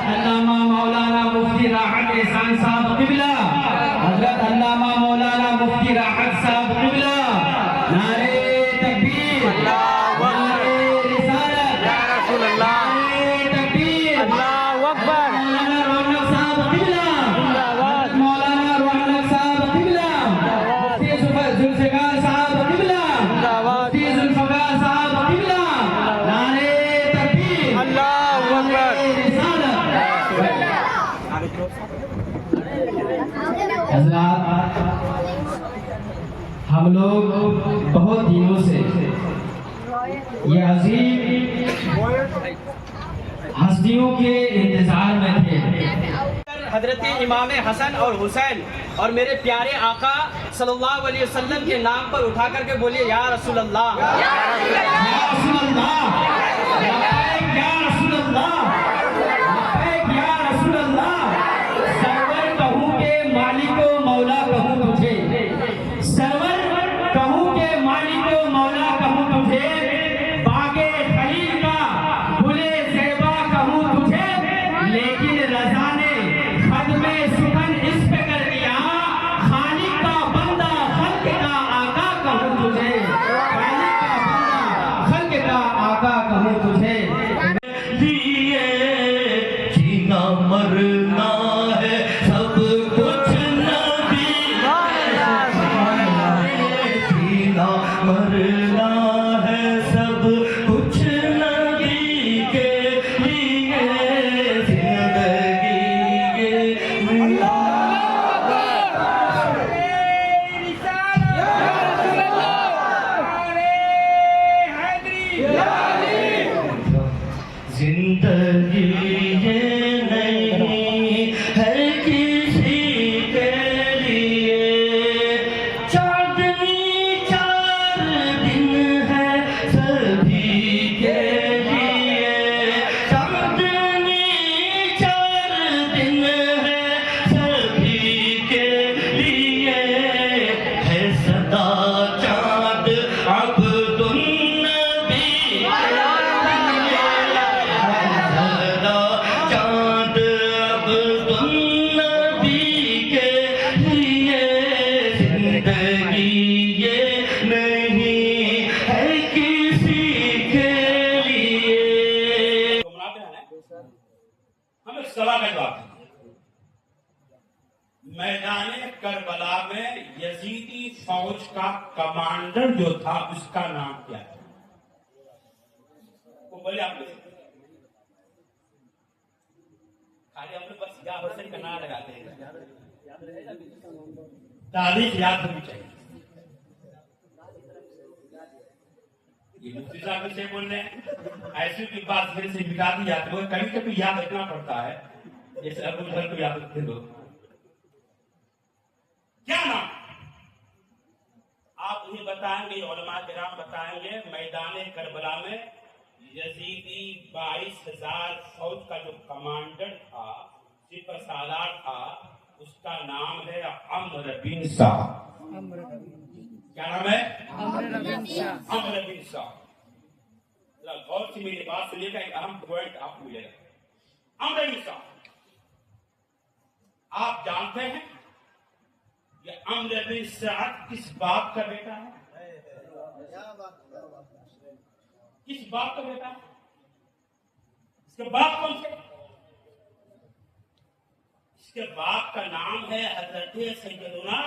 علامہ مولانا مفتی راحت احسان صاحب قبلہ، حضرت علامہ مولانا مفتی راحت صاحب قبلہ، نعرہ تکبیر، نعرہ رسالت، نعرہ تکبیر، مولانا رونق صاحب قبلہ، مولانا رونق صاحب قبلہ، مفتی ذوالفقار صاحب قبلہ، مفتی ذوالفقار صاحب قبلہ، نعرہ تکبیر، نعرہ رسالت۔ حضرات، ہم لوگ بہت دنوں سے یہ عظیم ہستیوں کے انتظار میں تھے۔ حضرت امام حسن اور حسین اور میرے پیارے آقا صلی اللہ علیہ وسلم کے نام پر اٹھا کر کے بولیے یا رسول اللہ، یا رسول اللہ، لبیک یا رسول اللہ، لبیک یا رسول اللہ۔ سرور کہوں کہ مالک و مولا کہوں تجھے، سرور کہوں کہ مالک و مولا کہوں تجھے، باغ خلیل کا گلے زیبا کہوں تجھے، لیکن رضا نے خدم سخن اس پہ کر دیا، خالق کا بندہ خلق کا آقا کہوں تجھے، خالق کا بندہ خلق کا آقا کہوں تجھے۔ جینا مرنا ہے سب کچھ نبی، جینا مرنا ہے سب کچھ نبی کے لیے، زندگی زندگی یہ نہیں ہے کسی کے لیے، چاندنی 4 دن ہے سبھی کے لیے، چاندنی 4 دن ہے سبھی کے لیے، ہے سدا چاند عبد النبی، چاند عبد النبی کے لیے، زندگی یہ نہیں ہے کسی کے لیے۔ ہم اس سوال کا جواب دیں۔ میدان کربلا میں یزیدی فوج کا کمانڈر جو تھا اس کا نام کیا تھا؟ وہ بولے آپ لوگ خالی ہم لوگ بس یا حسین کا نام لگاتے ہیں، تاریخ یاد ہونی چاہیے۔ یہ مفتی صاحب سے بول رہے ہیں، ایسی کی بات میرے سے مٹا دی جاتی ہے، کبھی کبھی یاد رکھنا پڑتا ہے، جیسے ابو جہل کو یاد رکھتے لوگ۔ کیا نام آپ انہیں بتائیں گے، علماء کرام بتائیں گے، میدان کربلا میں یزیدی 22,000 فوج کا جو کمانڈر تھا، سپہ سالار تھا، اس کا نام ہے عمرو بن سعد۔ کیا نام ہے؟ عمرو بن سعد۔ غور سے میری بات سنیے گا، ایک اہم پوائنٹ آپ کو ملے گا۔ عمرو بن سعد، آپ جانتے ہیں یہ عمرو بن سعد کس باپ کا بیٹا ہے؟ کس باپ کا بیٹا ہے؟ اس کے باپ کون سے؟ اس کے باپ کا نام ہے حضرت سیدنا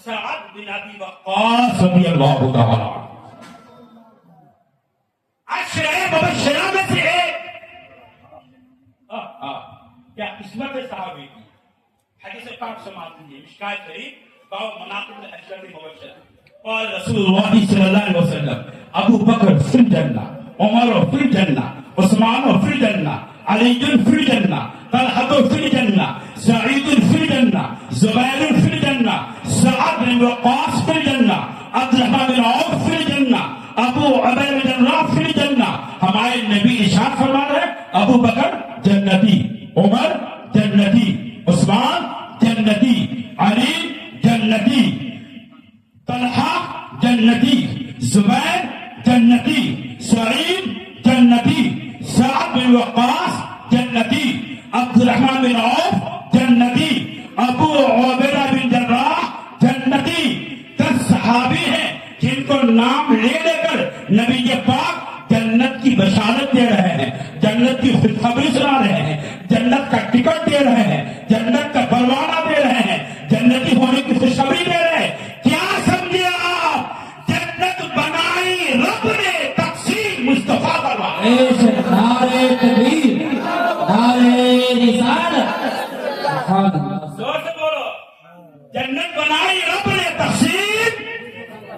سعد بن ابی وقاص رضی اللہ تعالی عنہ، عشرہ مبشرہ میں سے ایک۔ کیا قسمت ہے صحابی کی! حدیث پاک سماعت کیجیے، مشکات شریف، باب مناقب العشرہ المبشرہ۔ قال رسول اللہ صلی اللہ علیہ وسلم ابو بکر فی الجنہ عمر فی الجنہ، عثمان فی الجنہ، علی فی الجنہ، طلحہ فی الجنہ، سعید فی الجنہ، زبیر فی الجنہ، سعد بن وقاص فی الجنہ، عبدالرحمن بن عوف فی الجنہ، ابو عبیدہ بن جراح فی الجنہ. ہمارے نبی ارشاد فرما رہے ابو بکر جنتی، عمر جنتی، عثمان جنتی، علی جنتی، طلحہ جنتی، زبیر جنتی، سعید جنتی، سعد بن وقاص جنتی، عبدالرحمن بن عوف جنتی، ابو عبیدہ بن جراح جنتی. 10 صحابی ہیں جن کو نام لے لے کر نبی پاک جنت کی بشارت دے رہے ہیں، جنت کی خوشخبری سنا رہے ہیں، جنت کا ٹکٹ دے رہے ہیں، جنت کا پروانہ دے رہے ہیں، جنتی ہونے کی خوشخبری دے رہے ہیں. کیا سمجھے آپ؟ جنت بنائی رب نے، تقسیم مصطفیٰ فرمایا. نعرے تکبیر، نعرے رسالت. زور سے بولو. جنت بنائی رب نے، تقسیم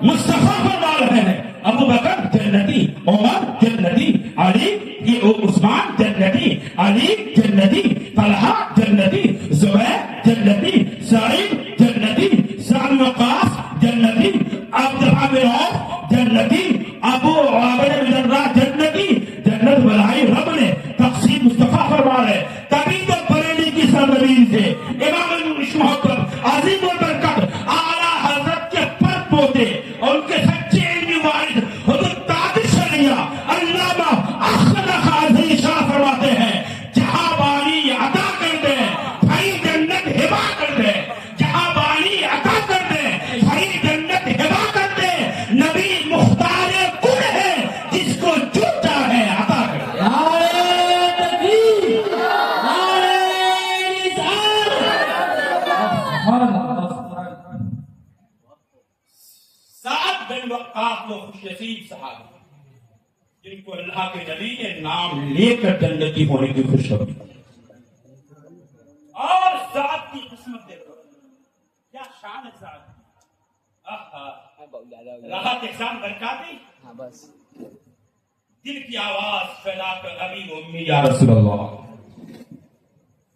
مصطفیٰ فرما رہے ہیں. ابو بکر جنتی، عمر جنتی، علی عثمان جنتی، علی جنتی، طلحہ جنتی، زبیر جنتی، سعید جنتی، سعد بن وقاص جنتی، عبدالرحمن بن عوف جنتی، ابو عبیدہ بن جراح جنتی. جنت بنائی رب نے، تقسیم مصطفیٰ فرما رہے. تبھی تو بریلی کی سرزمین سے امام محترم عظیم البرکت اعلیٰ حضرت کے پر پوتے اور ان کے سچے علمی والد حضرت تاج شریعہ علامہ احمد قاضی شاہ فرماتے ہیں جہاں بانی عطا کر دے بھائی جنت ہبا کر دے، جہاں بانی عطا کر دے بھائی جنت ہبا کر دے. نبی مختار کل ہے جس کو جو چاہے عطا کر دے. نعرے تکبیر، نعرے رسالت. سعد بن وقاص وہ خوش نصیب صحابی جن کو اللہ کے نبی نے نام لے کر جنتی ہونے کی خوشخبری دی. اور سعد کی قسمت دیکھو، کیا شان ہے سعد. راحت احسان برکاتی، دل کی آواز پھیلا کر ابھی امی یا رسول اللہ،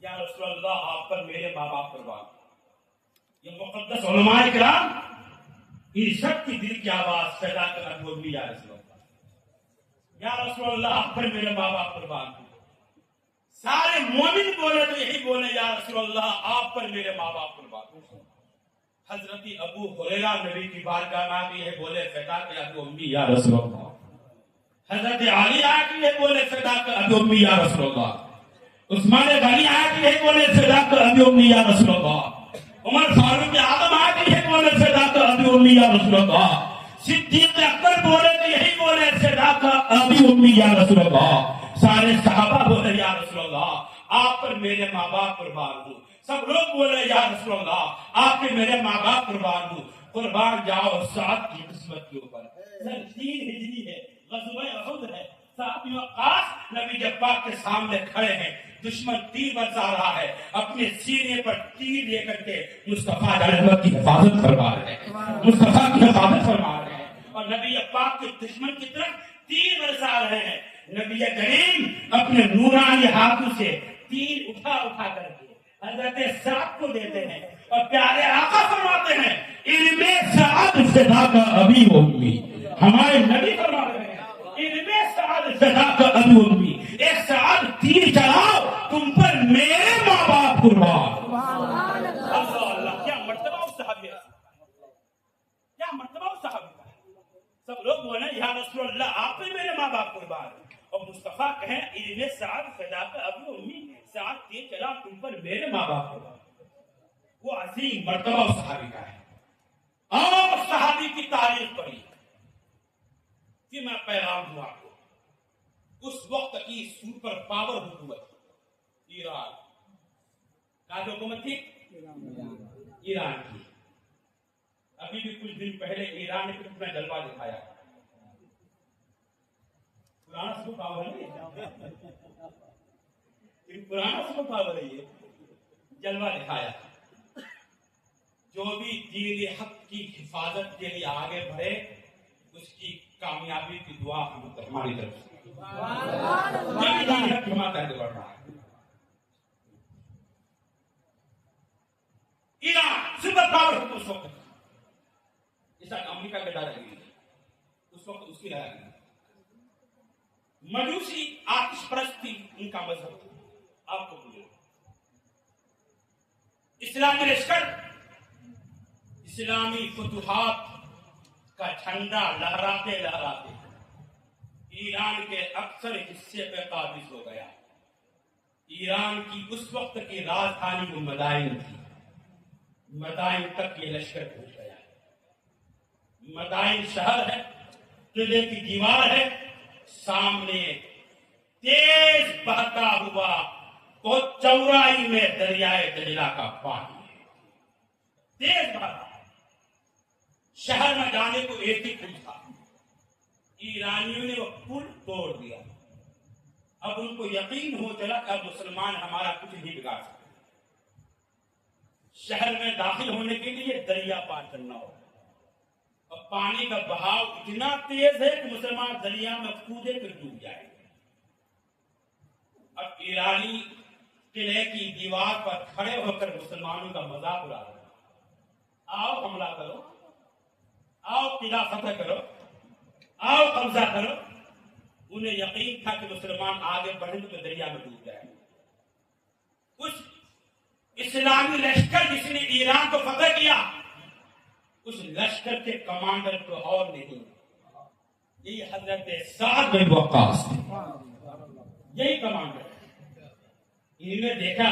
یا رسول اللہ آپ پر میرے ماں باپ قربان. یہ مقدس علماء کرام ان سب کی دل کی آواز پیدا کر ابھی امی یا رسول اللہ، یا رسول اللہ آپ پر میرے ماں باپ قربان. سارے مومن بولے تو یہی بولے یا رسول اللہ آپ پر میرے ماں باپ قربان. حضرت ابو ہریرہ نبی کی بارگاہ میں آگے یہ بولے فدا کہ ابو امی یا رسول اللہ. حضرت علی آگے یہ بولے فدا کہ ابو امی یا رسول اللہ. عثمان غنی آگے یہ بولے فدا کہ ابو امی یا رسول اللہ. عمر فاروق اعظم آگے یہ بولے فدا کہ ابو امی یا رسول اللہ. صدیق اکبر بولے تو یہی بولے فدا کہ ابو امی یا رسول اللہ. سارے صحابہ بولے یا رسول اللہ آپ پر میرے ماں باپ قربان ہوں. سب لوگ بولے یا رسول اللہ آپ کے میرے ماں باپ قربان ہوں. قربان جاؤ سعد کی قسمت کے اوپر. 3 ہجری ہے، غزوہ احد ہے. سعد بن وقاص نبی پاک کے سامنے کھڑے ہیں، دشمن تیر برسا رہا ہے، اپنے سینے پر تیر لے کر کے مصطفیٰ کی حفاظت فرما رہے ہیں، مصطفیٰ کی حفاظت فرما رہے ہیں. اور نبی پاک کے دشمن کی طرف تیر برسا رہے ہیں. نبی کریم اپنے نورانی ہاتھوں سے تیر اٹھا اٹھا کر کے حضرت سعد کو دیتے ہیں اور پیارے آقا فرماتے ہیں علم سعد فدا کا ابی امی. ہمارے نبی فرما رہے ہیں علم سعد فدا کا ابی امی. ایک سعد تیر چلاؤ تم پر میرے ماں باپ قربان. اللہ کیا مرتبہ اس صحابی ہے، کیا مرتبہ اس صحابی کا ہے. سب لوگ بولے یا رسول اللہ آپ پہ میرے ماں باپ قربان. اور مصطفیٰ کہیں علم سعد فدا کا ابی امی. سعد تیر چلا تم پر میرے ماں باپ قربان. وہ عظیم مرتبہ اس صحابی کا ہے. اور صحابی کی تاریخ پڑھی کہ میں پیغام دوں آپ کو. اس وقت کی سپر پاور حکومت ایران کا حکومت تھی، ایران کی. ابھی بھی کچھ دن پہلے ایران نے اپنا جلوہ دکھایا. پرانا سپر پاور نہیں ہے، پرانا سپر پاور ہے. یہ جلوہ دکھایا. جو بھی دین حق کی حفاظت کے لیے آگے بڑھے اس کی کامیابی کی دعا ہماری طرف سے. یہ بھی دین حق کی حمایت کرتے بڑھ رہا ہے. ایران سپر پاور ہے اس وقت، اس وقت امریکہ کے دائرے میں اس وقت اس کی رائے ہے. مجوسی آتش پرست تھی ان کا مذہب، آپ کو بولے اسلامی لشکر اسلامی فتوحات کا جھنڈا لہراتے لہراتے ایران کے اکثر حصے پہ قابض ہو گیا. ایران کی اس وقت کی راجدھانی وہ مدائن تھی، مدائن تک یہ لشکر پہنچ گیا. مدائن شہر ہے، قلعے کی دیوار ہے، سامنے تیز بہتا ہوا بہت چوڑائی میں دریائے دجلہ کا پانی ہے، تیز بہتا. شہر میں جانے کو ایک ہی پل تھا، ایرانیوں نے وہ پل توڑ دیا. اب ان کو یقین ہو چلا کہ اب مسلمان ہمارا کچھ نہیں بگاڑ سکتے. شہر میں داخل ہونے کے لیے دریا پار کرنا ہوگا، اور پانی کا بہاؤ اتنا تیز ہے کہ مسلمان دریا میں کودے پہ ڈوب جائیں گے. اب ایرانی قلعے کی دیوار پر کھڑے ہو کر مسلمانوں کا مذاق اڑا رہے ہیں، آؤ حملہ کرو، آؤ قلعہ فتح کرو، آؤ قبضہ کرو. انہیں یقین تھا کہ مسلمان آگے بڑھیں تو دریا میں ڈوب جائیں گے. اس اسلامی لشکر جس نے ایران کو فتح کیا، اس لشکر کے کمانڈر کو اور نہیں، یہ حضرت سعد بن وقاص تھے، یہی کمانڈر. انہوں نے دیکھا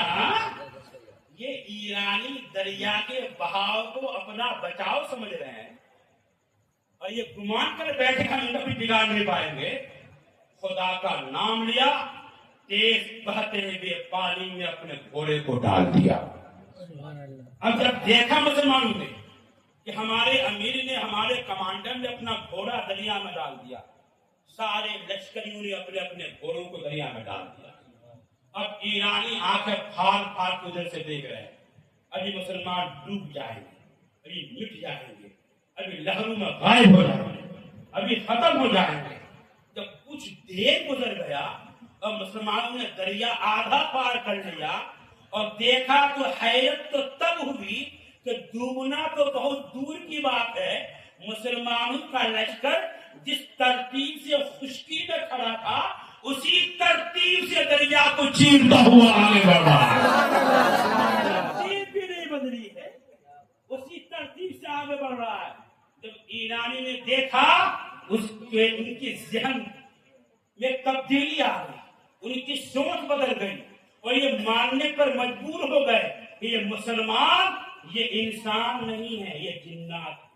یہ ایرانی دریا کے بہاؤ کو اپنا بچاؤ سمجھ رہے ہیں اور یہ گمان کر بیٹھے ہم ان کبھی بگاڑ نہیں پائیں گے. خدا کا نام لیا، تیز بہتے ہوئے پانی میں اپنے گھوڑے کو ڈال دیا. اب جب دیکھا مسلمانوں نے کہ ہمارے امیر نے، ہمارے کمانڈر نے اپنا گھوڑا دریا میں ڈال دیا، سارے لشکریوں نے اپنے اپنے گھوڑوں کو دریا میں ڈال دیا. اب ایرانی آنکھیں پھاڑ پھاڑ کے ادھر سے دیکھ رہے ہیں، ابھی مسلمان ڈوب جائیں گے، ابھی مٹ جائیں گے، ابھی لہروں میں غائب ہو جائیں گے، ابھی ختم ہو جائیں گے. جب کچھ دیر گزر گیا اور مسلمانوں نے دریا آدھا پار کر لیا اور دیکھا تو حیرت تو تب ہوئی کہ ڈوبنا تو بہت دور کی بات ہے، مسلمانوں کا لشکر جس ترتیب سے خشکی میں کھڑا تھا اسی ترتیب سے دریا کو چیرتا ہوا آگے بڑھ رہا ہے. ترتیب بھی نہیں بدلی ہے، اسی ترتیب سے آگے بڑھ رہا ہے. جب ایرانی نے دیکھا اس کے ان کی ذہن میں تبدیلی آ گئی، ان کی سوچ بدل گئی اور یہ ماننے پر مجبور ہو گئے کہ یہ مسلمان یہ انسان نہیں ہے، یہ جنات.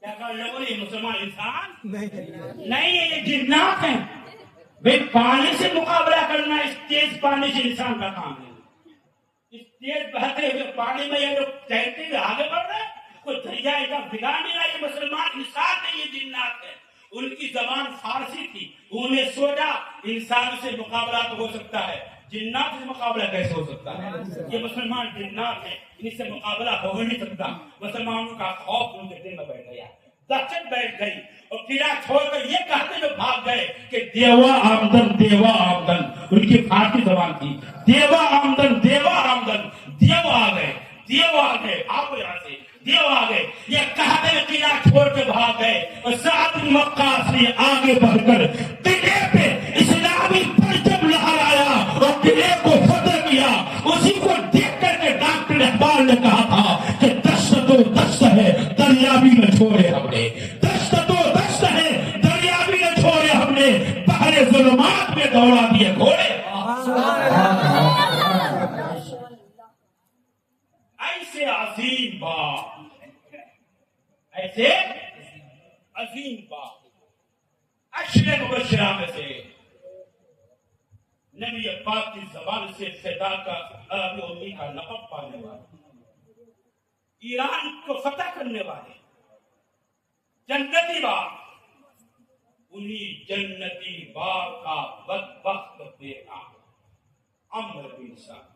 کیا کہا لوگوں نے؟ یہ مسلمان انسان نہیں ہے، یہ جنات ہیں. بھائی پانی سے مقابلہ کرنا اس تیز پانی سے انسان کا کام ہے. اس تیز بہتے ہوئے پانی میں یہ لوگ تیرتے ہوئے آگے بڑھ رہے ہیں، کوئی دریا ادھر بگاڑ نہیں رہا. یہ مسلمان انسان نہیں، یہ جنات ہے. ان کی زبان فارسی تھی، انہوں نے سوچا انسان سے مقابلہ تو ہو سکتا ہے، جنات سے مقابلہ کیسے ہو سکتا ہے؟ یہ مسلمان جنات ہیں، ان سے مقابلہ ہو نہیں سکتا. مسلمانوں کا خوف ان کے دل میں بیٹھ گیا، دہشت بیٹھ گئی اور قلعہ چھوڑ کر یہ کہتے ہوئے بھاگ گئے کہ دیوا آمدن، دیوا آمدن. ان کی فارسی زبان تھی، دیوا آمدن، دیوا آمدن. دیو آ گئے، دیو آ گئے، آپ یہاں سے دیو آ گئے. یہ کہتے ہوئے قلعہ چھوڑ کے بھاگ گئے اور سعد بن وقاص نے آگے بڑھ کر قلعے پہ اسلامی پرچم لہرایا اور قلعے کو فتح کیا. اسی کو دیکھ کر کے ڈاکٹر اقبال نے کہا تھا کہ دشت تو دشت ہے، دریا بھی نہ چھوڑے ہم نے. دشت تو دشت ہے، دریا بھی نہ چھوڑے ہم نے، بحر ظلمات میں دوڑا دیے گھوڑے. ایسے عظیم بات، ایسے عظیم بات. اشر مبشرہ میں سے نبی پاک کی زبان سے فدا کا عربی امی کا لقب پانے والے، ایران کو فتح کرنے والے، جنتی باغ، انہی جنتی باغ کا بدبخت بیٹا عمرو بن سعد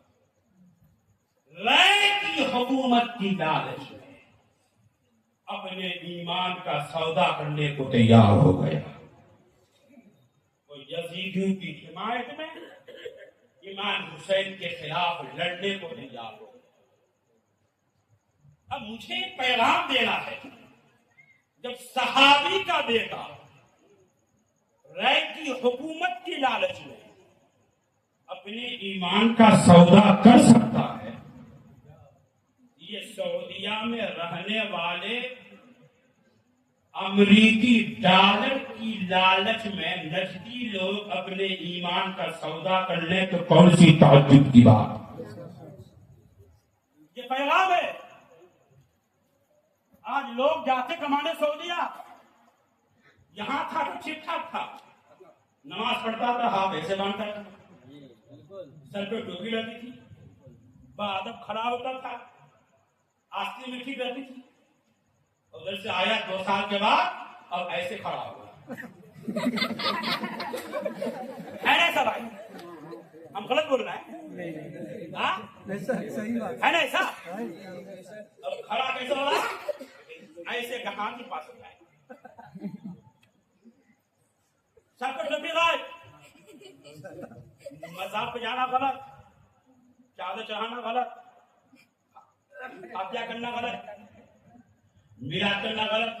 رائے کی حکومت کی لالچ میں اپنے ایمان کا سودا کرنے کو تیار ہو گیا. یزیدیوں کی حمایت میں امام حسین کے خلاف لڑنے کو تیار ہو. اب مجھے پیغام دینا ہے، جب صحابی کا بیٹا رائے کی حکومت کی لالچ میں اپنے ایمان کا سودا کر سکتا ہے، یہ سعودیہ میں رہنے والے امریکی ڈالر کی لالچ میں نجدی لوگ اپنے ایمان کا سودا کر لیں تو کون سی تعجب کی بات. یہ پیغام ہے. آج لوگ جاتے کمانے سعودیہ، یہاں تھا تو ٹھیک ٹھاک تھا، نماز پڑھتا تھا، ہاتھ ایسے باندھتا تھا، سر پہ ٹوپی رہتی تھی، بادب کھڑا ہوتا تھا، آستی میں ٹھیک رہتی تھی. ادھر سے آیا 2 سال کے بعد اب ایسے کھڑا ہوا ہے نا ایسا بھائی؟ ہم غلط بول رہے ہیں؟ ہاں ہے نا ایسا؟ اب کھڑا کیسے ہو رہا ہے؟ ایسے گہان کے پاس ہوتا ہے، سب کو ٹوپی لائے، مذہب پہ جانا غلط، چادر چڑھانا غلط، عطیہ کرنا غلط، میراث کرنا غلط.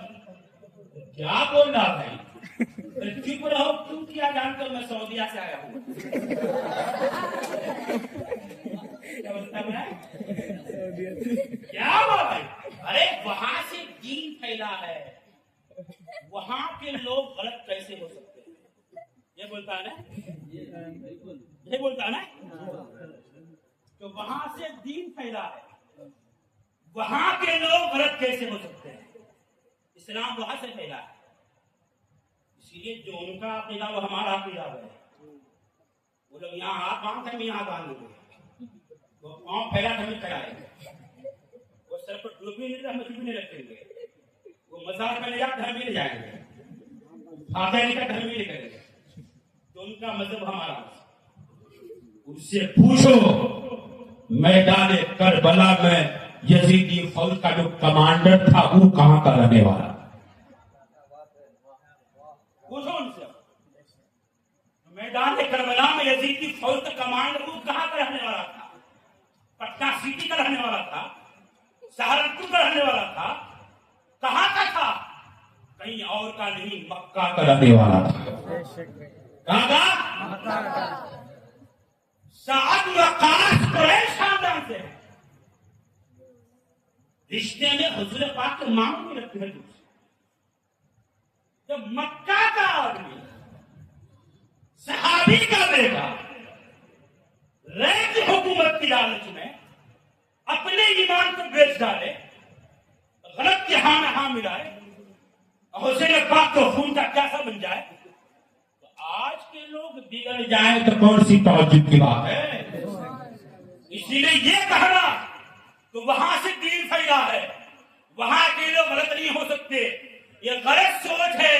کیا بول رہا بھائی؟ چپ رہو، تم کیا جان کر میں سعودیہ سے آیا ہوں. کیا بول بھائی؟ ارے وہاں سے دین پھیلا ہے، وہاں کے لوگ غلط کیسے ہو سکتے ہیں؟ یہ بولتا ہے نا، یہ بولتا ہے نا، تو وہاں سے دین پھیلا ہے، وہاں کے لوگ غلط کیسے ہو سکتے ہیں؟ اسلام وہاں سے پھیلا ہے، اس لیے جو ان کا عقیدہ وہ ہمارا عقیدہ ہے. وہ لوگ یہاں ہاتھ باندھتے ہیں، یہاں باندھ لیں، وہ پاؤں پھیلا ہمیں کرائے گا، وہ سر پر ٹوپی نہیں رکھتے، ٹوپی نہیں رکھیں گے، وہ مزار میں لے جا گھر میں لے جائیں گے، فاتح نہیں کا گھر میں لے کریں گے. تو ان کا مذہب ہمارا. ان سے پوچھو میدان کربلا میں یزیدی فوج کا جو کمانڈر تھا وہ کہاں کا رہنے والا؟ پوچھو ان سے. میدان کربلا میں یزیدی فوج کا کمانڈر وہ کہاں کا رہنے والا تھا؟ پٹنہ سٹی کا رہنے والا تھا، سہارنپور کا رہنے والا تھا، کہاں کا تھا؟ کہیں اور کا نہیں، مکہ کا رہنے والا تھا. کہاں کا؟ سعد وقاص قریش خاندان سے رشتے میں حضور پاک کے ماموں بھی رکھتے ہیں. جب مکہ کا آدمی، صحابی کا بیٹا ریت حکومت کی لالچ میں اپنے ایمان کو بیچ ڈالے، غلط کے ہاں میں ہاں ملائے، حسین پاک کو خون کا کیسا بن جائے، تو آج کے لوگ بگڑ جائیں تو کون سی تعجب کی بات ہے؟ اسی لیے یہ کہنا تو وہاں سے دین پھیلا ہے، وہاں کے لوگ غلط نہیں ہو سکتے، یہ غلط سوچ ہے.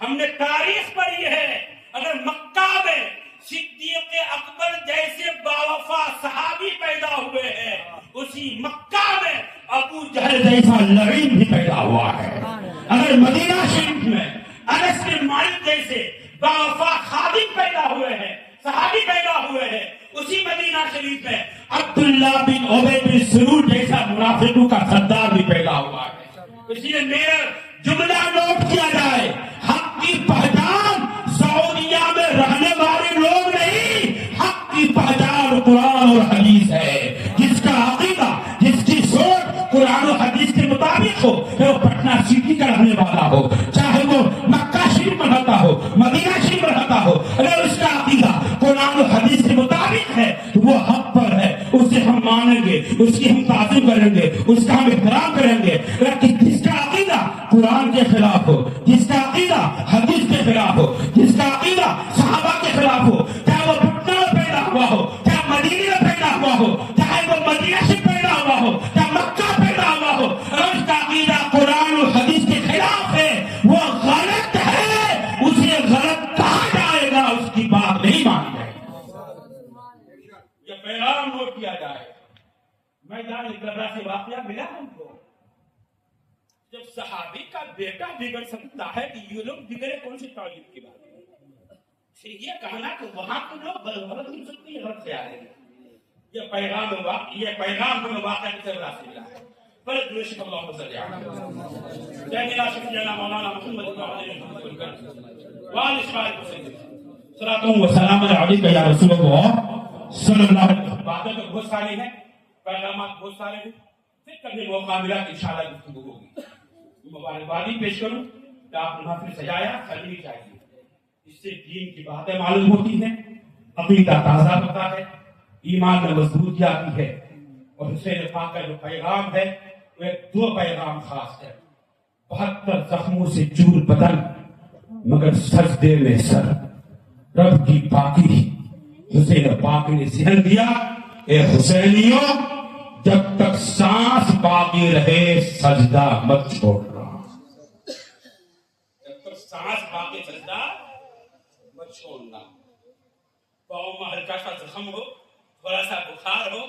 ہم نے تاریخ پڑھی ہے، اگر مکہ میں صدیق اکبر جیسے باوفا صحابی پیدا ہوئے ہیں، اسی مکہ میں ابو جہل جیسا لعین بھی پیدا ہوا ہے. اگر مدینہ شریف میں انس بن مالک جیسے باوفا خادم پیدا ہوئے ہیں، صحابی پیدا ہوئے ہیں، اسی مدینہ شریف میں عبداللہ بن عبی بن سلول جیسا منافقوں کا سردار بھی پیدا ہوا ہے. اس لیے میرا جملہ نوٹ کیا جائے، حق کی پہچان سعودیہ میں رہنے والے لوگ نہیں، حق کی پہچان قرآن اور حدیث ہے. جس کا عقیدہ، جس کی سوچ قرآن و حدیث کے مطابق ہو، وہ پٹنہ سٹی کا رہنے والا ہو، چاہے وہ مکہ شریف میں رہتا ہو، مدینہ شریف میں رہتا ہو، اگر اس کا عقیدہ قرآن و حدیث کے مطابق ہے تو وہ حق پر ہے، اسے ہم مانیں گے، اس کی ہم تعظیم کریں گے، اس کا ہم احترام کریں گے. لیکن جس کا عقیدہ قرآن کے خلاف ہو، جس کا عقیدہ حدیث کے خلاف ہو، جس کا عقیدہ صحابہ کے خلاف ہو، چاہے وہ پٹنہ میں پیدا ہوا ہو، چاہے مدینہ میں پیدا ہوا ہو، چاہے وہ مدینہ سے پیدا ہوا ہو، چاہے مکہ پیدا ہوا ہو، اگر اس کا عقیدہ قرآن اور حدیث کے خلاف ہے، وہ غلط ہے، اسے غلط کہا جائے گا، اس کی بات نہیں مانی جائے گی. یہ پیغام نوٹ کیا جائے. میدان کربلا سے واقعہ ملا ہم کو، جب صحابی کا بیٹا بگڑ سکتا ہے کہ یہ لوگ بگڑے کون سی تعلیم کی بات ہے؟ پھر یہ کہنا کہ وہاں کے لوگ غلط نہیں سکتے، یہ غلط سے آ رہے ہیں. یہ پیغام ہمیں واقعہ سے راستہ ملا ہے. پر درش اللہ صلی اللہ علیہ وسلم سیدنا شفیعنا مولانا محمد صلی اللہ علیہ وسلم وعلى اسماعیل حسین صلاۃ و سلام علیک یا رسول اللہ صلی اللہ علیہ وسلم. باتیں تو بہت ساری ہیں، پیغامات بہت سارے ہیں، پھر کبھی موقع ملا کہ انشاءاللہ گفتگو ہوگی. مبارکبادی پیش کروں کہ آپ نے محفل سجایا، سجنی چاہیے. اس سے دین کی باتیں معلوم ہوتی ہیں، عقیدہ تازہ ہوتا ہے، ایمان میں مضبوطی آتی ہے. اور حسین پاک کا جو پیغام ہے وہ دو پیغام خاص ہے. 72 زخموں سے چور بدن مگر سجدے میں سر، رب کی پاکی. حسین پاک نے ذہن دیا، اے حسینیوں جب تک سانس باقی رہے سجدہ مت چھوڑنا. جب تک سانس باقی سجدہ مت چھوڑنا. پاؤں میں ہلکا سا زخم ہو، تھوڑا سا بخار ہو،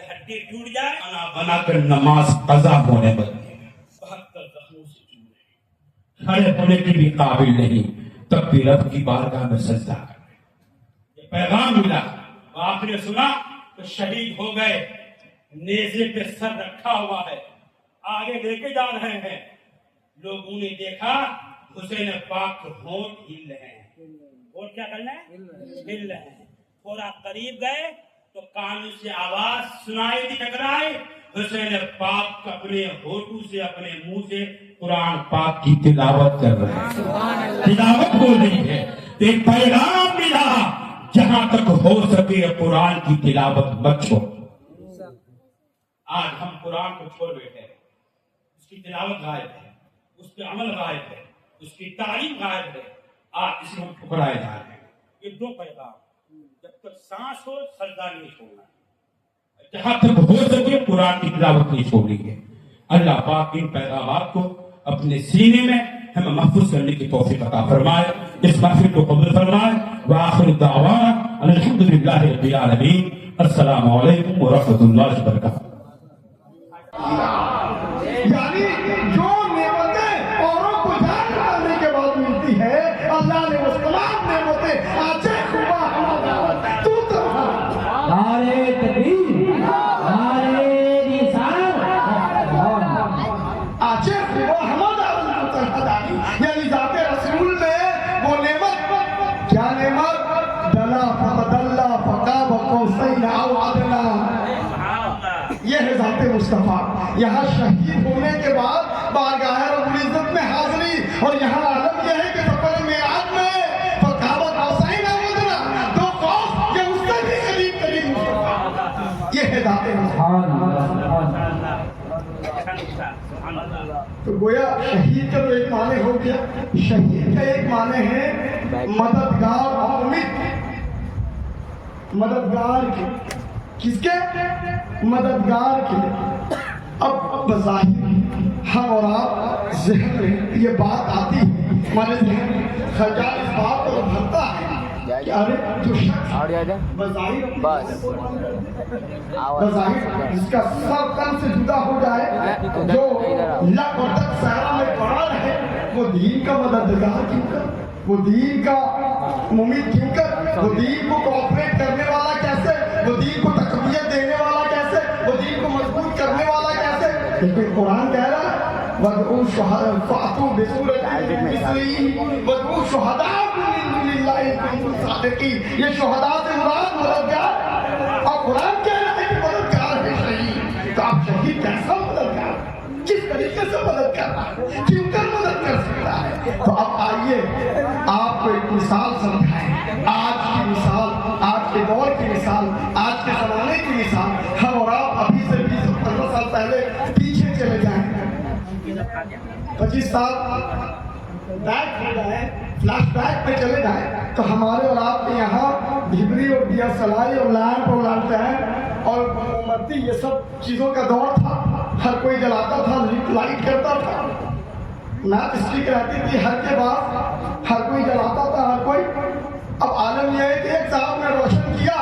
ہڈی ٹوٹ جائے، انا بنا کر نماز قضا ہونے لگے. 72 زخموں سے چور، کھڑے ہونے کے بھی قابل نہیں، تب بھی رب کی بارگاہ میں سجدہ کر رہے. یہ پیغام ملا. آپ نے سنا تو شہید ہو گئے، نیزے پہ سر رکھا ہوا ہے، آگے لے کے جا رہے ہیں. لوگوں نے دیکھا حسین پاک کے ہونٹ ہل رہے ہیں. ہونٹ کیا کرنا ہے؟ ہل رہے ہیں. تھوڑا قریب گئے تو کان سے آواز سنائی دی ٹکرائی. حسین پاک اپنے ہونٹوں سے، اپنے منہ سے قرآن پاک کی تلاوت کر رہے ہیں. تلاوت ہو رہی ہے. ایک پیغام ملا، جہاں تک ہو سکے قرآن کی تلاوت مت چھوڑ. آج ہم قرآن کو چھوڑ بیٹھے ہیں، اس کی تلاوت غائب ہے، اس پہ عمل غائب ہے، اس کی تعلیم غائب ہے. آج اس میں ہم ٹھکرائے جا رہے ہیں. یہ دو پیغام، جب تک سانس ہو سجدہ نہیں چھوڑنا، جہاں تک ہو سکے قرآن کی تلاوت نہیں چھوڑنی ہے. اللہ پاک ان پیغامات کو اپنے سینے میں ہمیں محفوظ کرنے کی توفیق عطا فرمائے. اس محفل کو قبول فرمائے. وآخر دعوانا ان الحمد للہ رب العالمین. السلام علیکم ورحمۃ اللہ وبرکاتہ. یعنی جو نعمتیں اوروں کو جان کرنے کے بعد ملتی ہے، اللہ نے اس تمام نعمتیں آج خوبا ہمارا تو نعرے تکبیر، نعرے رسالت. آج خوبا ہمارا یعنی ذات رسول میں وہ نعمت، کیا نعمت؟ دلا فقدلا فقاب قوسین او ادنا. یہ ہے ذات مصطفیٰ. یہاں شہید ہونے کے بعد بارگاہ رب العزت میں حاضری، اور یہاں عالم یہ ہے کہ سفر معراج میں فقاب قوسین او ادنا، دو قوس کے اس سے بھی قریب مصطفیٰ. یہ ہے ذات مصطفیٰ. تو گویا شہید کا تو ایک معنی ہو گیا. شہید کا ایک معنی ہے مددگار اور امید. مددگار کے کس کے؟ مددگار کے. اب بظاہر ہم اور آپ ذہن میں یہ بات آتی ہے، ہمارے ذہن میں خیال اس بات کو بھرتا ہے کہ ارے جو شخص بظاہر جس کا سر تن سے جدا ہو جائے، جو لک اور تک صحرا میں پڑا رہے، وہ دین کا مددگار کیوں کر، وہ دین کا ممید کیوں کر، وہ دین کو کوآپریٹ کرنے والا کیسے، وہ دین کو تقویت دینے والا کیسے، وہ دین کو مضبوط کرنے والا کیسے. لیکن قرآن کہہ رہا ہے وَادْعُوا شُهَدَاءَكُمْ فَأْتُوا بِسُورَةٍ مِّن مِّثْلِهِ وَادْعُوا شُهَدَاءَكُمْ مِن دُونِ اللَّهِ إِن كُنتُمْ صَادِقِينَ. یہ شہداء سے مراد مددگار، اور قرآن کہہ رہا ہے کہ مددگار ہے شہید. تو آپ شہید کیسا مددگار، کس طریقے سے مدد کر رہا ہے، کیوں کر مدد کر سکتا ہے. تو اب آئیے آپ کو ایک مثال سمجھائیں. آج کی مثال، آج کے دور کی مثال، آج کے زمانے کی مثال. ہم اور آپ ابھی سے 20-15 سال پہلے پیچھے چلے جائیں، 25 سال بیک ہو جائیں، فلیش بیک پہ چلے جائیں، تو ہمارے اور آپ کے یہاں ڈھبری اور دیا سلائی اور لیمپ اور لانٹین اور مومبتی یہ سب چیزوں کا دور تھا. ہر کوئی جلاتا تھا، لائٹ کرتا تھا، میچ اسٹک رہتی تھی ہر کے بعد، ہر کوئی جلاتا تھا، ہر کوئی. اب عالم یہ ہے کہ ایک صاحب نے روشن کیا،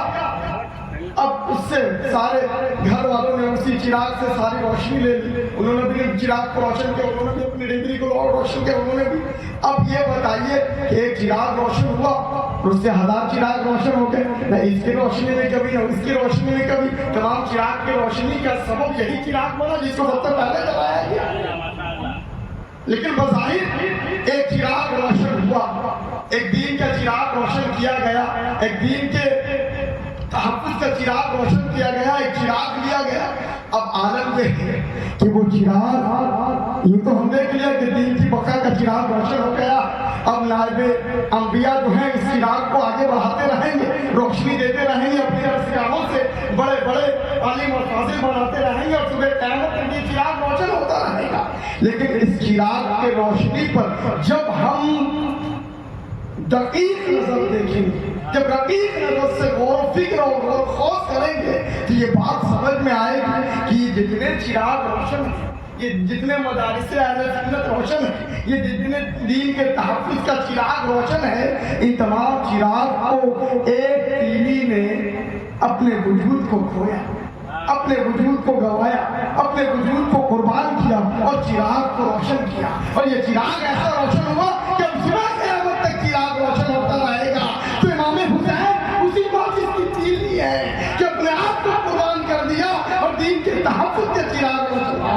اب اس سے سارے گھر والوں نے اسی چراغ سے ساری روشنی لے لی. انہوں نے بھی چراغ کو روشن کیا، انہوں نے بھی اپنی ڈگری کو روشن کیا، انہوں نے بھی. اب یہ بتائیے کہ ایک چراغ روشن ہوا اور اس سے 1000 چراغ روشن ہو گئے، نہ اس کی روشنی میں کبھی نہ اس کی روشنی میں کبھی، تمام چراغ کی روشنی کا سبب یہی چراغ بنا جس کو سب سے پہلے جلایا گیا۔ لیکن بظاہر ایک چراغ روشن ہوا، ایک دین کا چراغ روشن کیا گیا، ایک دین کے تحفظ کا چراغ روشن کیا گیا، ایک چراغ لیا گیا۔ اب عالم یہ ہے کہ وہ چراغ یہ تو ہم دیکھ لیا کہ دین کی بقا کا چراغ روشن ہو گیا، اب نائب انبیاء جو ہیں اس چراغ کو آگے بڑھاتے رہیں گے، روشنی دیتے رہیں گے، اپنی ارسیاحوں سے بڑے بڑے عالم اور فاضل بناتے رہیں گے، اور صبح قیامت تک یہ چراغ روشن ہوتا رہے گا۔ لیکن اس چراغ کے روشنی پر جب ہم دقیق نظر دیکھیں گے، جب رقیق نظر سے غور و فکر اور غور و خوض کریں گے تو یہ بات سمجھ میں آئے گی کہ یہ جتنے چراغ روشن ہیں، یہ جتنے مدارس اہل سنت روشن ہیں، یہ جتنے دین کے تحفظ کا چراغ روشن ہے، ان تمام چراغ کو ایک تیلی نے اپنے وجود کو کھویا، اپنے وجود کو گوایا، اپنے وجود کو قربان کیا اور چراغ کو روشن کیا، اور یہ چراغ ایسا روشن ہوا کہ اب صبح قیامت تک چراغ روشن ہوتا رہے گا۔ تو امام حسین اسی ماجد کی تیلی ہے کہ اپنے آپ کو قربان کر دیا اور دین کے تحفظ کے چراغ روشن کیا،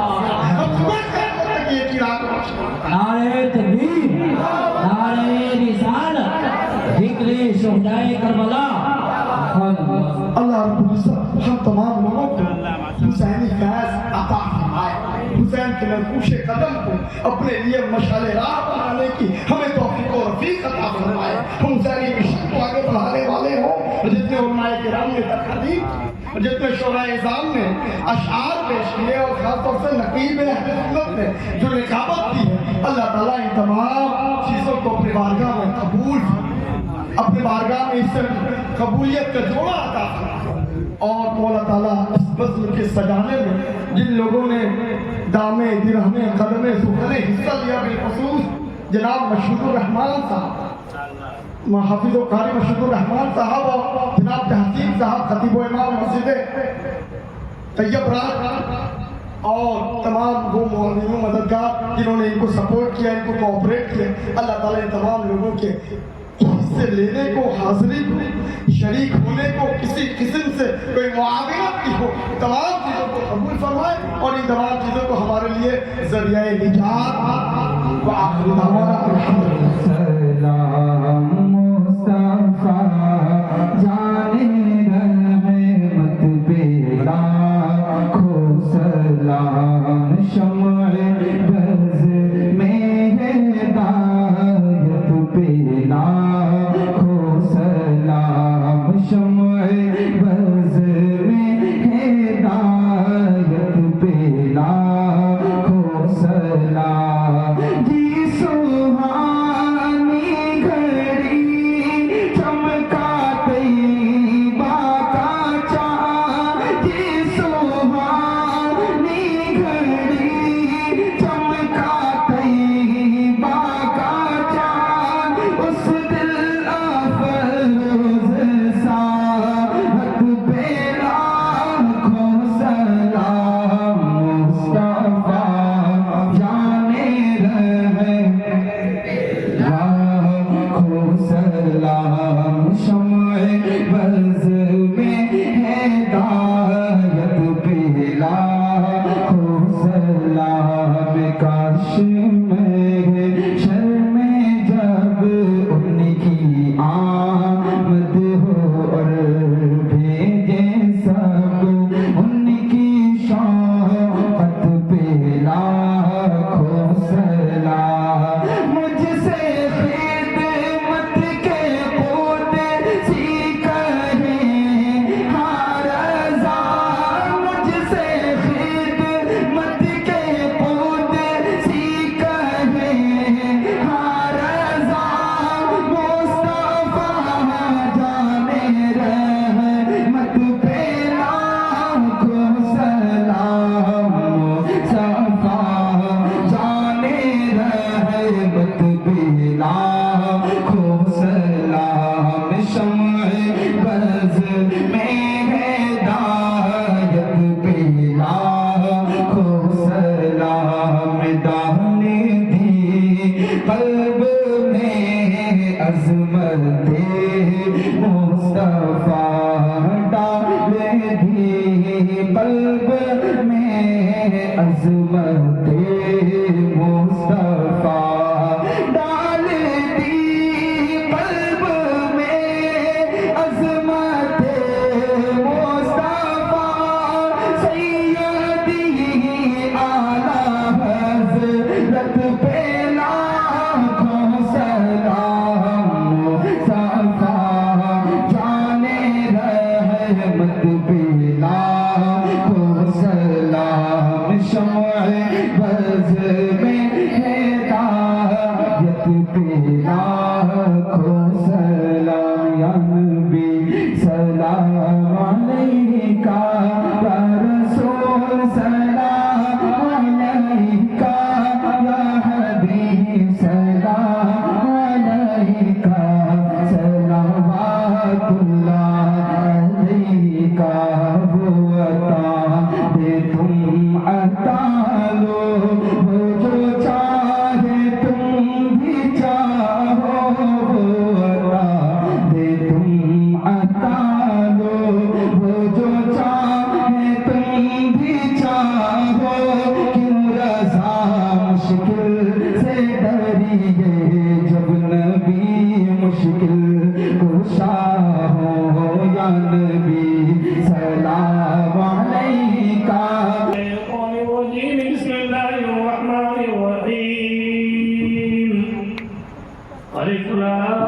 اور صبح قیامت تک یہ چراغ روشن۔ نعرہ تکبیر، نعرہ رسالت، ذکر شہدائے کربلا۔ اللہ رب العزت ہم تمام لوگوں کو حسینی فیض عطا فرمائے، حسین کے نقوش قدم کو اپنے لیے مشعل راہ بنانے کی ہمیں توفیق و رفیق عطا فرمائے، ہم حسینی مشن کو آگے بڑھانے والے ہوں، جتنے علماء کرام نے تقریر کی، جتنے شعراء اعظام نے اشعار پیش کیے، اور خاص طور سے نقیب اہل سنت نے جو رقابت کی ہے، اللہ تعالیٰ ان تمام چیزوں کو اپنی بارگاہ میں قبول، اپنے بارگاہ میں اس سے قبولیت کا جوڑا عطا فرمائے، اور مولا تعالیٰ اس بزم کے سجانے میں جن لوگوں نے دامے درہمے قدمے سخنے حصہ لیا، بالخصوص جناب مشہور الرحمان صاحب، حافظ و قاری مشہور الرحمان صاحب، اور جناب تحسین صاحب خطیب و امام مسجد طیب رات، اور تمام وہ معاونین و مددگار جنہوں نے ان کو سپورٹ کیا، ان کو کوآپریٹ کیا، اللہ تعالیٰ ان تمام لوگوں کے حصے لینے کو، حاضری کو، شریک ہونے کو، کسی قسم سے کوئی معاونت کی ہو، تمام چیزوں کو قبول فرمائے، اور ان تمام چیزوں کو ہمارے لیے ذریعہ نجات و آخر دعوانا الحمدللہ۔ سلام مصطفیٰ جانے رحمت پہ لاکھوں سلام، شمع بز میں ہدایت پہ لاکھوں سلام، شمع بز میں ہدایت پہ لاکھوں سلام۔ جی سبحانی گھڑی چمکا طیبہ کا چاند، جی سبحانی گھڑی چمکا طیبہ کا چاند، اس دل افروز سا عظمت مصطفیٰ ڈال دی قلب میں، عظمت مصطفیٰ ڈال دی قلب میں، عظمت مصطفیٰ سیدی اعلیٰ حضرت پہ لاکھوں سلام، مصطفیٰ جانے رحمت پہ لاکھوں سلام، شمع بز میں ہدایت پہ لاکھوں سلام، یا نبی سلام علیکہ، یا رسول سلام علیکہ، یا حبیب سلام علیکہ، صلوات اللہ علیکہ، وہ عطا دے تم عطا لو، وہ جو چاہے تم بھی چاہو، وہ عطا دے تم عطا لو، وہ جو چاہے تم بھی چاہو، کیوں رضا مشکل سے ڈریے، جب نبی مشکل کشا ہو، یا نبی سلام علیکہ۔ الشيطان الرجيم بسم الله الرحمن الرحيم ألف لام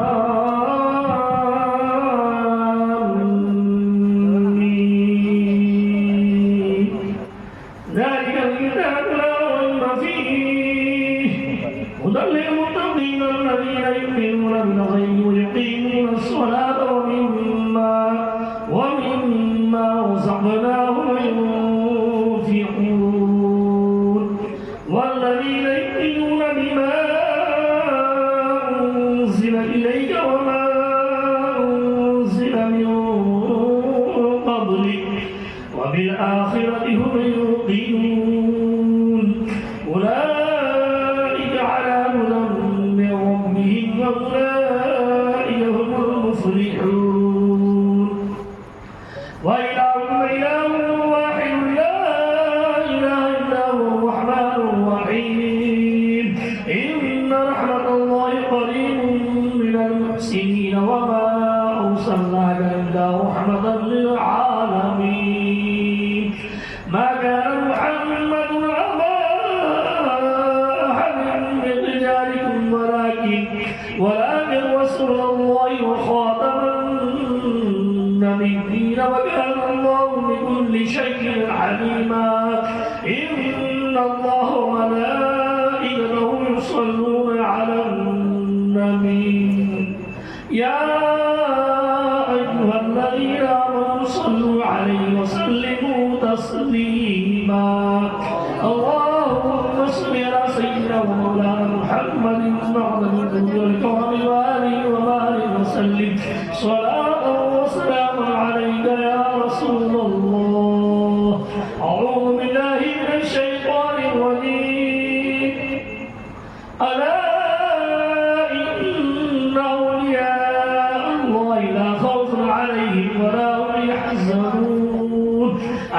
ميم ذلك الكتاب لا ريب فيه هدى للمتقين الذين يؤمنون بالغيب ويقيمون الصلاة ومما رزقناهم ينفقون والذين يؤمنون بما أنزل إليك وما أنزل من قبلك وبالآخرة هم يوقنون أولئك على هدى من ربهم وأولئك هم المفلحون وإلهكم إله واحد لا إله إلا هو الرحمن الرحيم إن رحمة الله قريب من المحسنين وما أرسلناك إلا رحمة للعالمين ما كان محمد أبا أحد من رجالكم ولكن رسول الله وخاتم النبيين وكان الله بكل شيء عليما إن الله وملائكته يصلون على النبي يا أيها الذين آمنوا صلوا عليه وسلموا تسليما اللهم صل على سيدنا ومولانا محمد معظم الجود والكرم وآله وبارك وسلم صلاة وسلاما عليك يا رسول الله أعوذ بالله من الشيطان الرجيم ألا إن أولياء الله لا خوف عليهم ولا هم يحزنون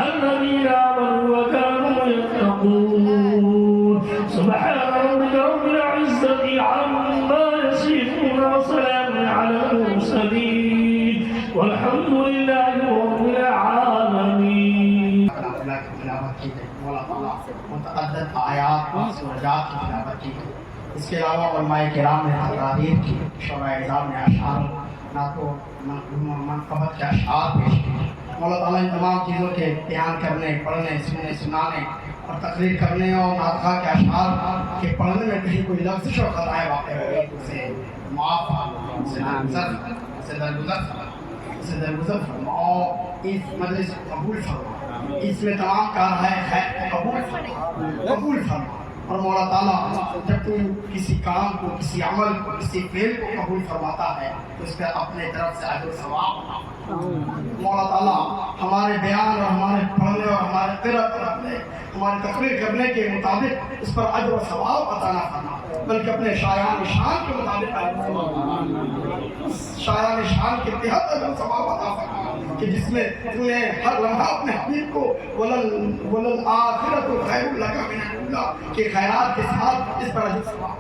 الذين آمنوا وكانوا يتقون سبحان ربك رب العزة عما يصفون وسلام على المرسلين والحمد لله رب العالمين متعدد آیات اور سورجات کی تلاوت کی، اس کے علاوہ علماء کرام نے تقاریر کی، شعراء اعظام نے اشعار نعتوں منقبت کے اشعار پیش کیے۔ مولا تعالیٰ ان تمام چیزوں کے بیان کرنے، پڑھنے، سننے، سنانے اور تقریر کرنے اور نعتخواہ کے اشعار کے پڑھنے میں کہیں کوئی لفظ و خطائیں واقع ہو گئی تو اسے معاف اسے درگزر فرما اور اس مجلس کو قبول فرما، اس میں تمام کار ہے خیر قبول فرما اور مولا تعالیٰ جب تو کسی کام کو، کسی عمل کو، کسی فعل کو قبول فرماتا ہے تو اس پر اپنے طرف سے اجر و ثواب مولا تعالیٰ ہمارے بیان اور ہمارے پڑھنے اور ہمارے قرأت اور ہماری تقریر کرنے کے مطابق اس پر اجر و ثواب عطا نہ فرما بلکہ اپنے شایان شان کے مطابق شایان شان کے تحت اجر و ثواب عطا فرما کہ جس میں تو نے ہر لمحہ اپنے حبیب کو ولل آخرت خیر لک من الاولی کہ خیرات کے ساتھ اس پر اجر و ثواب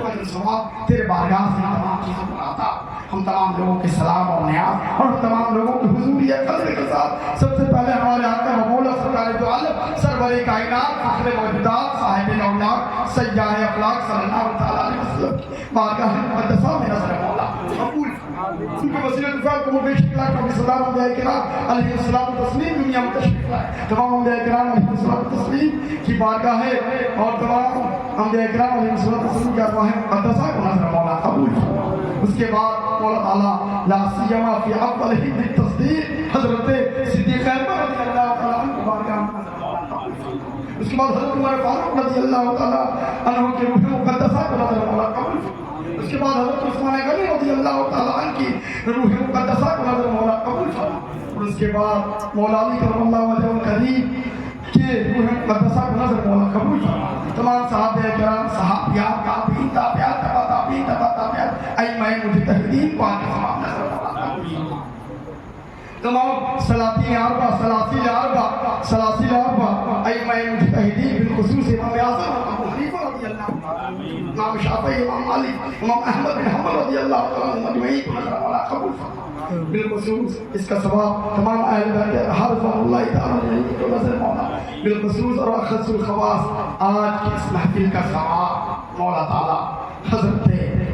اجر و ثواب تیرے بارگاہ سے تمام چیزوں کو عطا۔ ہم تمام لوگوں کے سلام اور نیاز اور تمام لوگوں کی حضوریت قدر کے ساتھ سب سے پہلے ہمارے آقا و مولا سرکار دو عالم سرور کائنات فخر موجودات صاحب الاولیاء سیاح اخلاق صلی اللہ تعالیٰ علیہ وسلم بارگاہ مقدسہ میں نظر مولا قبول ان کے وسیلہ دفاع کو مبیش اخلاق رب صدار انبیاء کرام علیہ السلام و تسلیم دنیا میں تشریف لائے۔ تمام انبیاء کرام علیہ السلام و تسلیم کی بارگاہ ہے اور تمام انبیاء کرام علیہ السلام و تسلیم کی ارواح مقدسہ کو نظر مولا قبول۔ اس کے بعد مولا تعالیٰ لا سیما فی اولہم بالتصدیق حضرت صدیق اکبر رضی اللہ تعالیٰ عنہ کی بارگاہ میں نظر مولا قبول۔ اس کے بعد حضرت عمر فاروق رضی اللہ تعالیٰ عنہ کے روح مقدسہ کو نظر مولا قبول۔ اس کے بعد حضرت عثمان غنی رضی اللہ تعالیٰ عنہ کی روح مقدسہ کو نظر مولا قبول فرما۔ اور اس کے بعد مولا علی کرم اللہ وجہہ الکریم کے روح مقدسہ کو نظر مولا قبول فرما۔ تمام صحابہ کرام صحابیات تابعین تابعات تبع تابعین تبع تابعات ائمہ مجتہدین کو آج تمام نظر مولا قبول فرما۔ تمام سلاطین اربع سلاسل اربع ائمہ مجتہدین بالخصوص امام اعظم ابو حنیفہ رضی اللہ عنہ، امام شافعی، امام مالک، امام احمد بن حنبل رضی اللہ عنہ مجمعین کو نظر مولا قبول فرما۔ بالخصوص اس کا ثواب تمام اہل بیت حرف اللہ تعالی کو نظر مولا بالخصوص اور اخص الخواص آج کی اس محفل کا ثواب مولا تعالی حضرت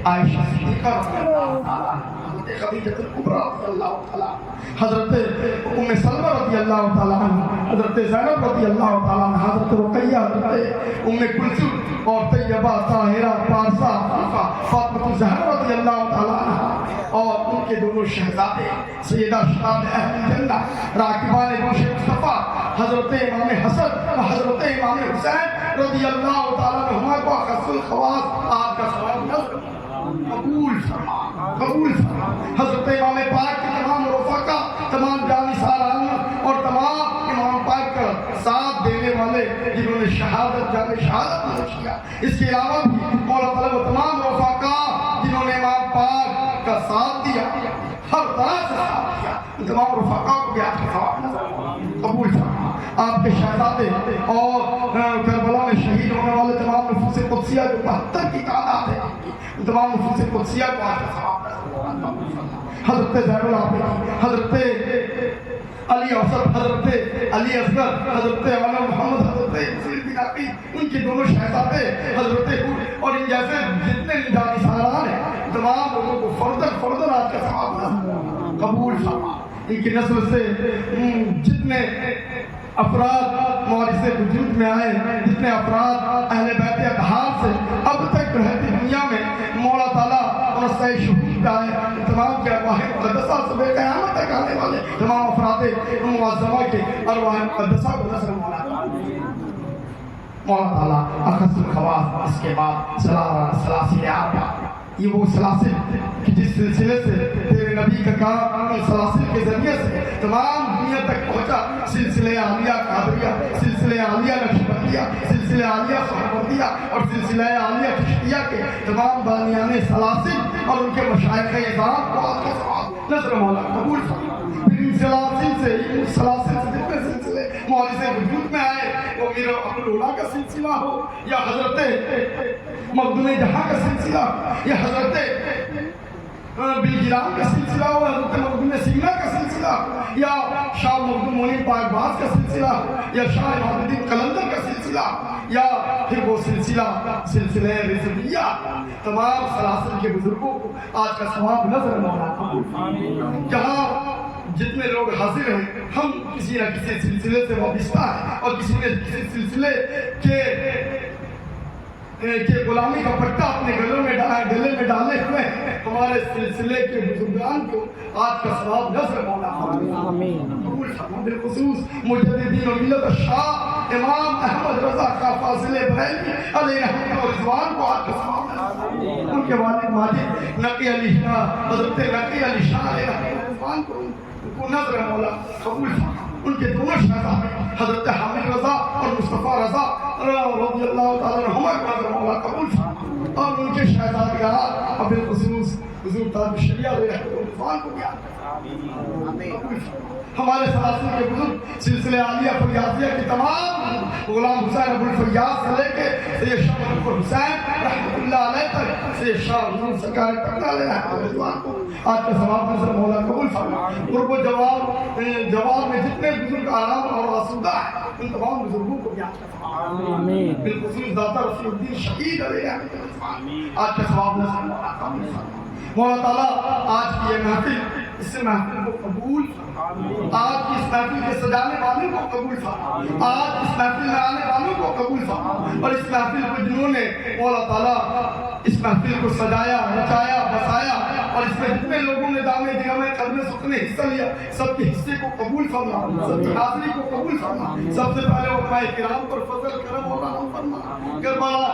عائشہ صدیقہ رضی اللہ تعالی، حضرت خدیجہ الکبریٰ رضی اللہ تعالی، حضرت ام سلمہ رضی اللہ تعالی عنہ، حضرت زینب رضی اللہ تعالی عنہ، حضرت رقیہ، حضرت ام کلثوم اور طیبہ، طاہرہ، پارسہ، عفیفہ، فاطمہ الزہرا رضی اللہ تعالی عنہ اور ان کے دونوں شہزادے سیدہ شباب اہل جنہ راکبان گوش مصطفیٰ حضرت امام حسن و حضرت امام حسین رضی اللہ تعالیٰ عنہما کو اخص الخواص آپ کا ثواب نظر قبول فرما۔ حضرت امام پاک کے تمام رفقا، تمام جان سالان اور تمام امام پاک کا ساتھ دینے والے جنہوں نے شہادت جان شہادت نوش کیا، اس کے علاوہ بھی مولا تعالیٰ وہ تمام رفقا جنہوں نے امام پاک کا ساتھ دیا، ہر طرح سے ساتھ دیا، ان تمام رفقا کو بھی آپ کا ثواب نظر قبول فرما۔ آپ کے شہزادے اور کربلا میں شہید ہونے والے تمام نفوس قدسیہ جو 72 کی تعداد ہے، ان تمام نفوس قدسیہ کو آپ کا ثواب نظر حضرت زین العابدین، حضرت علی اوسط، حضرت علی اصغر، حضرت اعلی محمد، حضرت حسین بن عقیل، ان کے دونوں شہزادے حضرت حور اور ان جیسے جتنے نجات سالان ہیں تمام لوگوں کو فردن آج کا ثواب نظر قبول فرما۔ ان کی نسل سے جتنے افراد موارث وجود میں آئے، جتنے افراد اہل بیت اطہار سے اب تک رہتی دنیا میں مولا تعالیٰ منصع شہود کا ہے، تمام کے ارواح مقدسہ صبح قیامت تک آنے والے تمام افراد معظمہ کے ارواح مقدسہ کو نظر مولا تعالیٰ اخص الخواص۔ اس کے بعد سلاسل اربع، یہ وہ سلاسل کہ جس سلسلے سے تیرے نبی کا کام ان سلاسل کے ذریعے سے تمام دنیا تک پہنچا، سلسلہ عالیہ قادریہ، سلسلہ عالیہ نقشبندیہ، سلسلہ عالیہ سہروردیہ اور سلسلہ عالیہ چشتیہ کے تمام بانیان سلاسل اور ان کے مشائخ اعظام کو آپ کا ثواب نظر مولا قبول فرما۔ ان سلاسل سے جتنے سلسلے موارث وجود میں آئے، وہ میرا عبداللہ کا سلسلہ ہو یا حضرت مخدوم جہاں کا سلسلہ یا حضرت بلگرام کا سلسلہ ہو، حضرت مخدوم سینا کا سلسلہ یا شاہ مخدوم مونی پاک باز کا سلسلہ یا شاہ امام الدین قلندر کا سلسلہ یا پھر وہ سلسلہ رضویہ، تمام سلاسل کے بزرگوں کو آج کا ثواب نظر مولا قبول۔ جہاں جتنے لوگ حاضر ہیں ہم کسی نہ کسی سلسلے سے وابستہ ہیں اور کسی نہ کسی سلسلے کے غلامی کا پٹا اپنے گلے میں ڈالے ہوئے ہیں، ہمارے سلسلے کے بزرگان کو آج کا ثواب نظر مولا قبول فرما۔ بالخصوص مجددین و ملت شاہ امام احمد رضا خاں فاضل بریلوی علیہ رحمۃ و رضوان کو آج کا ثواب نظر، ان کے والد ماجد نقی علی شاہ، حضرت نقی علی شاہ علیہ رحمۃ و رضوان کو نظر مولا قبول فرما۔ ان کے دونوں شہزادے حضرت حامد رضا اور مصطفیٰ رضا رضی اللہ تعالیٰ عنہما کو مولا قبول فرمائے، اور ان کے شہزادگان اب بالخصوص حضور تاج الشریعہ علیہ رحمۃ کو بھی ہمارے سلاسل کے بزرگ سلسلے عالیہ فیاضیہ کی تمام غلام حسین ابو الفیاض سے لے کے سید شاہ محمد حسین رحمۃ اللہ علیہ تک سید شاہ حضور سرکار تکنا لے رہے کو آج کا ثواب نظر مولا قبول فرمائے۔ قرب و جواب میں جتنے بزرگ آرام اور آسودہ ہیں ان تمام بزرگوں کو بھی آج کا ثواب بالخصوص داتا رفیع الدین شہید علیہ آج کا ثواب نظر مولا قبول فرمائے۔ مولا تعالیٰ آج کی یہ محفل اس سے محفل کو قبول فرمائے، آج کی اس محفل کے سجانے والوں کو قبول فرمائے، آج اس محفل میں آنے والوں کو قبول فرمائے، اور اس محفل کو جنہوں نے مولا تعالیٰ اس محفل کو سجایا رچایا بسایا اور اس میں جتنے لوگوں نے دامے دیامے قدمے سکنے حصہ لیا سب کے حصے کو قبول فرما، سب کی حاضری کو قبول فرما۔ سب سے پہلے علماء کرام پر فضل کرم اور رحم فرما، کربلا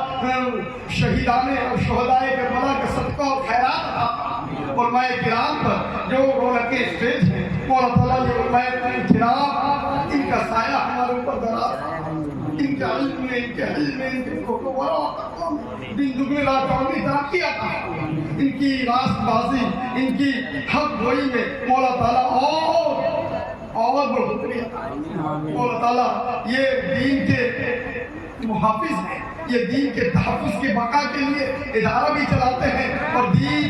شہیدان اور شہدائے کربلا کا صدقہ اور خیرات عطا فرما۔ علماء کرام پر جو رونق اسٹیج ہیں مولا تعالیٰ یہ علماء کرام ان کا سایہ ہمارے اوپر دراز، ان کے علم میں ان کے حلم میں ان کے فکر و تقویٰ میں دن دگنے رات چوگنی ترقی عطا فرما۔ ان کی راست بازی ان کی حق گوئی میں مولا تعالیٰ اور بڑھوتری عطا فرما۔ مولا تعالیٰ یہ دین کے محافظ ہیں، یہ دین کے تحفظ کے بقا کے لیے ادارہ بھی چلاتے ہیں اور دین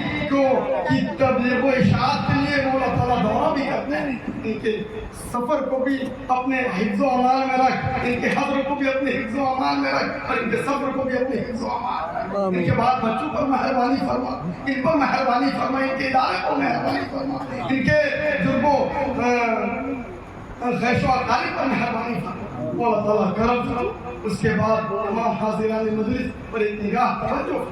کی تبلیغ و اشاعت کے لیے مولا تعالیٰ دورہ بھی کرتے ہیں۔ ان کے سفر کو بھی اپنے حفظ و امان میں رکھ، ان کے حضر کو بھی اپنے حفظ و امان میں رکھ، اور ان کے سفر کو بھی اپنے حفظ و امان میں رکھ۔ ان کے بعد بچوں پر مہربانی فرما، ان پر مہربانی فرما، ان کے ادارے پر مہربانی فرما، ان کے جرب و خیش و عقاری پر مہربانی فرما۔ مولا تعالیٰ کرم فرما۔ اس کے بعد تمام حاضران مجلس پر ایک نگاہ توجہ،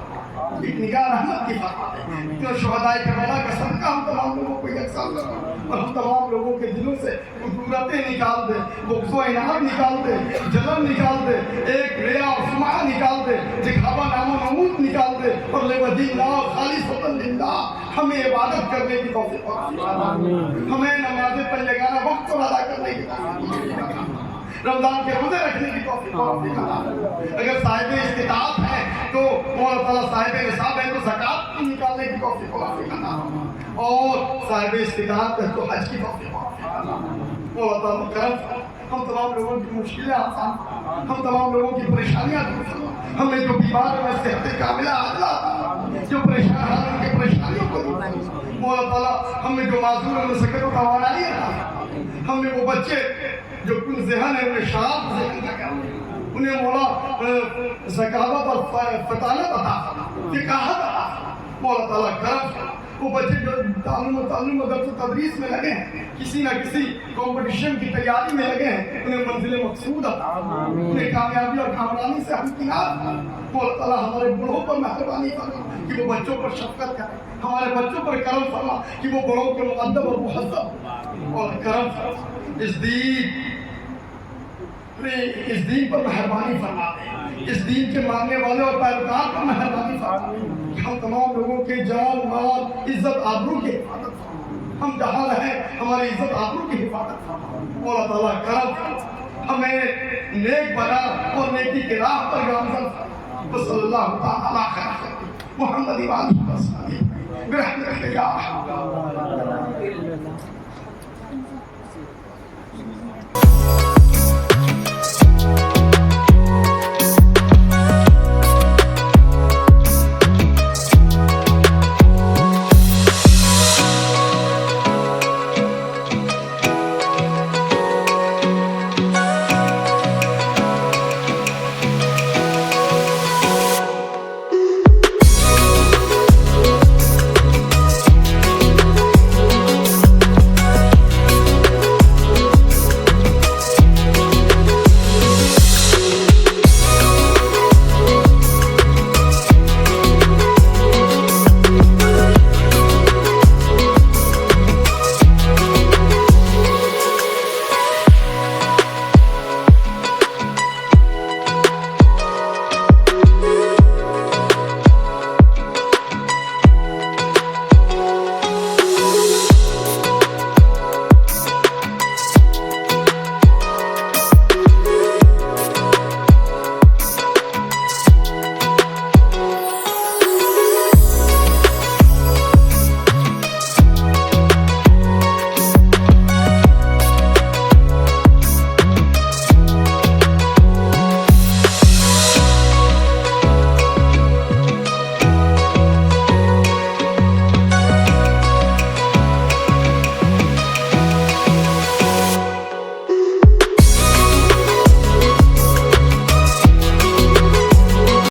ایک نگاہ رحمت کی فرما دے۔ جو شہدائے کربلا کا صدقہ ہم تمام لوگوں کو یکساں کرو اور ہم تمام لوگوں کے دلوں سے خطورتیں نکال دے، بغض و اناد نکال دے، جلن نکال دے، ایک ریا اور سمعہ نکال دے، دکھاوا نام و نمود نکال دے، اور لوجہ اللہ خالصۃ للہ ہمیں عبادت کرنے کی توفیق عطا، ہمیں نماز پنجگانہ وقت پر ادا کرنے کی توفیق، رمضان کے روزے رکھنے کی توفیق عطا۔ اگر صاحب استطاعت ہے تو مولا تعالیٰ صاحب نصاب ہے تو زکوٰۃ کی نکالنے کی توفیق عطا، اور صاحب استطاعت ہے تو حج کی توفیق عطا۔ مولا تعالیٰ کرم ہم تمام لوگوں کی مشکلیں آسان، ہم تمام لوگوں کی پریشانیاں دور فرما، ہمیں جو بیمار ہیں صحت کاملہ عاجلہ عطا، جو پریشان ہیں ان کی پریشانیوں کو دور فرما۔ مولا تعالیٰ ہمیں جو معذور ہیں مسکت و توانائی عطا، ہمیں وہ بچے جو کل ذہن ہے انہیں شراب ذہن کا کرنا، انہیں مولا ذکاوت اور فطانت عطا فرما، فقاہت عطا فرما۔ مولا تعالیٰ کرم فرما۔ وہ بچے جو تعلیم و درس و تدریس میں لگے ہیں، کسی نہ کسی کمپٹیشن کی تیاری میں لگے ہیں، انہیں منزل مقصود عطا فرما، انہیں کامیابی اور کامرانی سے ہمکنار فرما۔ مولا تعالیٰ ہمارے بڑوں پر مہربانی فرما کہ وہ بچوں پر شفقت کرے، ہمارے بچوں پر کرم فرما کہ وہ بڑوں کے مؤدب اور مہذب اور کرم فرما۔ اس دین پر مہربانی فرما دے، اس دین کے ماننے والے اور پیروکار پر مہربانی فرما کہ ہم تمام لوگوں کے جان مال عزت آبرو کی حفاظت فرما، ہم جہاں رہیں ہماری عزت آبرو کی حفاظت فرما۔ مولا تعالیٰ کرم فرما، ہمیں نیک بنا اور نیکی کے راہ پر گامزن فرما۔ صلی اللہ تعالیٰ علیہ وسلم محمد وآلہ وصحبہ برحمتک یا ارحم الراحمین۔